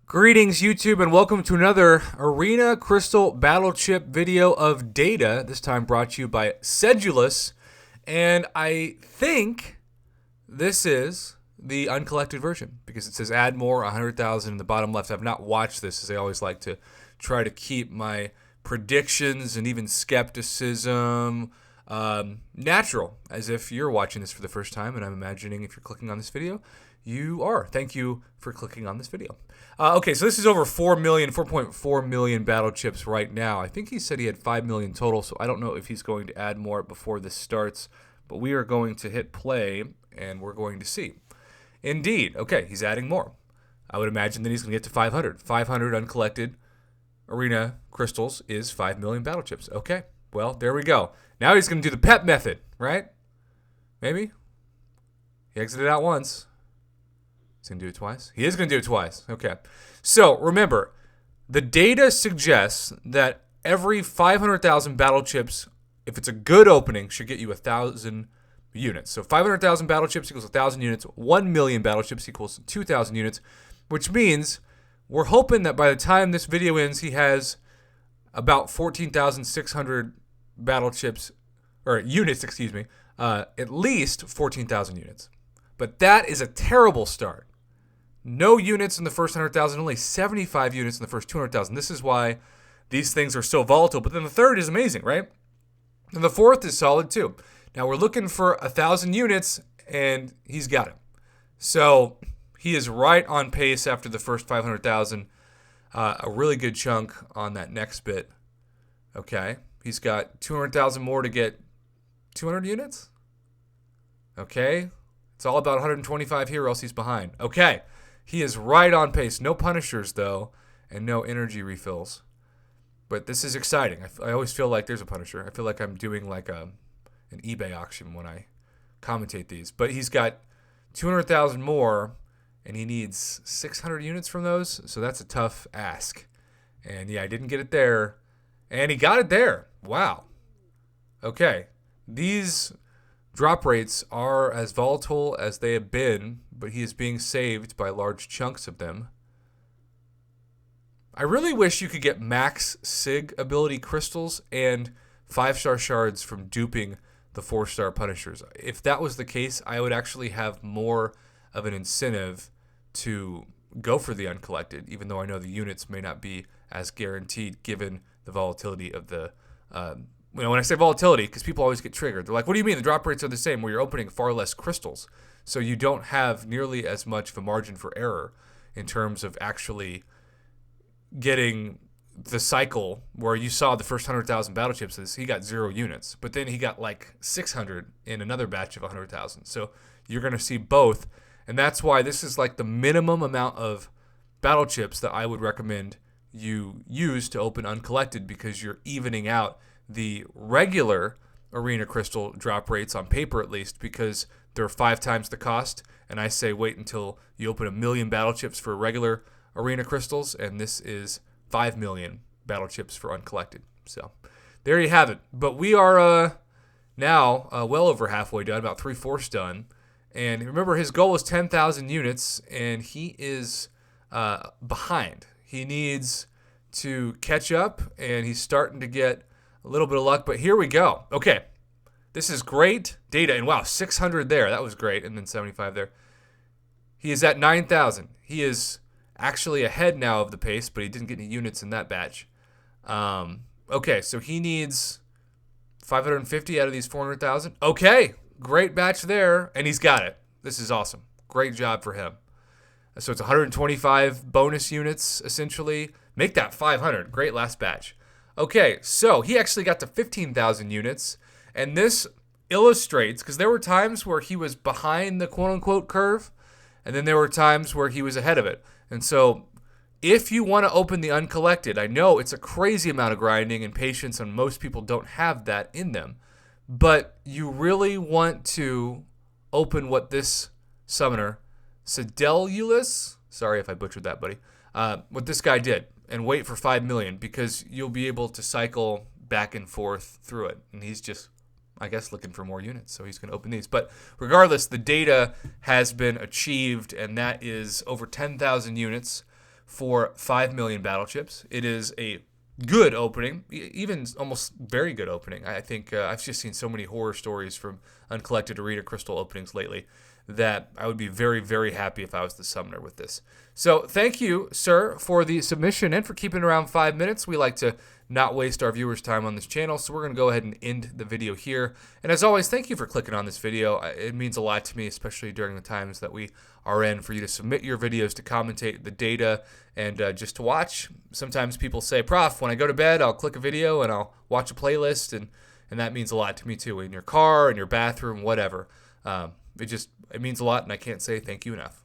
Greetings YouTube and welcome to another Arena Crystal Battle Chip video of data, this time brought to you by Sedulus, and I think this is the uncollected version because it says add more 100,000 in the bottom left. I've not watched this as I always like to try to keep my predictions and even skepticism natural, as if you're watching this for the first time, and I'm imagining if you're clicking on this video, you are. Thank you for clicking on this video. Okay, so this is over 4.4 million battle chips right now. I think he said he had 5 million total, so I don't know if he's going to add more before this starts, but we are going to hit play, and we're going to see. Indeed, okay, he's adding more. I would imagine that he's going to get to 500. 500 uncollected Arena crystals is 5 million battle chips. Okay, well, there we go. Now he's going to do the PEP method, right? Maybe? He exited out once. He's going to do it twice? He is going to do it twice. Okay. So, remember, the data suggests that every 500,000 battle chips, if it's a good opening, should get you 1,000 units. So, 500,000 battle chips equals 1,000 units. 1 million battle chips equals 2,000 units, which means we're hoping that by the time this video ends, he has about 14,600 battle chips, or units, excuse me, at least 14,000 units. But that is a terrible start. No units in the first 100,000, only 75 units in the first 200,000. This is why these things are so volatile. But then the third is amazing, right? And the fourth is solid too. Now we're looking for 1,000 units, and he's got it. So he is right on pace after the first 500,000. A really good chunk on that next bit. Okay, he's got 200,000 more to get 200 units. Okay. It's all about 125 here, or else he's behind. Okay, he is right on pace. No punishers, though, and no energy refills. But this is exciting. I always feel like there's a punisher. I feel like I'm doing like an eBay auction when I commentate these. But he's got 200,000 more, and he needs 600 units from those, so that's a tough ask. And yeah, I didn't get it there, and he got it there. Wow. Okay, these drop rates are as volatile as they have been, but he is being saved by large chunks of them. I really wish you could get max SIG ability crystals and 5-star shards from duping the 4-star punishers. If that was the case, I would actually have more of an incentive to go for the uncollected, even though I know the units may not be as guaranteed given the volatility of the when I say volatility, because people always get triggered. They're like, what do you mean? The drop rates are the same where you're opening far less crystals. So you don't have nearly as much of a margin for error in terms of actually getting the cycle where you saw the first 100,000 battle chips. He got 0 units, but then he got like 600 in another batch of 100,000. So you're going to see both. And that's why this is like the minimum amount of battle chips that I would recommend you use to open uncollected, because you're evening out the regular Arena Crystal drop rates on paper, at least, because they're 5 times the cost. And I say wait until you open 1 million battle chips for regular Arena Crystals, and this is 5 million battle chips for uncollected. So there you have it. But we are now well over halfway done, about 3/4 done. And remember, his goal was 10,000 units, and he is behind. He needs to catch up, and he's starting to get a little bit of luck, but here we go. Okay, this is great data, and wow, 600 there. That was great, and then 75 there. He is at 9,000. He is actually ahead now of the pace, but he didn't get any units in that batch. Okay, so he needs 550 out of these 400,000. Okay, great batch there, and he's got it. This is awesome. Great job for him. So it's 125 bonus units, essentially. Make that 500. Great last batch. Okay, so he actually got to 15,000 units, and this illustrates, because there were times where he was behind the quote-unquote curve, and then there were times where he was ahead of it. And so if you want to open the uncollected, I know it's a crazy amount of grinding and patience, and most people don't have that in them, but you really want to open what this summoner, Sedulus, sorry if I butchered that, buddy, what this guy did, and wait for 5 million, because you'll be able to cycle back and forth through it. And he's just, I guess, looking for more units, so he's going to open these. But regardless, the data has been achieved, and that is over 10,000 units for 5 million battle chips. It is a good opening, even almost very good opening. I think I've just seen so many horror stories from Uncollected Arena Crystal openings lately that I would be very, very happy if I was the summoner with this. So thank you, sir, for the submission and for keeping it around 5 minutes. We like to not waste our viewers' time on this channel, so we're going to go ahead and end the video here. And as always, thank you for clicking on this video. It means a lot to me, especially during the times that we are in, for you to submit your videos, to commentate the data, and just to watch. Sometimes people say, Prof, when I go to bed, I'll click a video and I'll watch a playlist, and that means a lot to me too, in your car, in your bathroom, whatever. It means a lot, and I can't say thank you enough.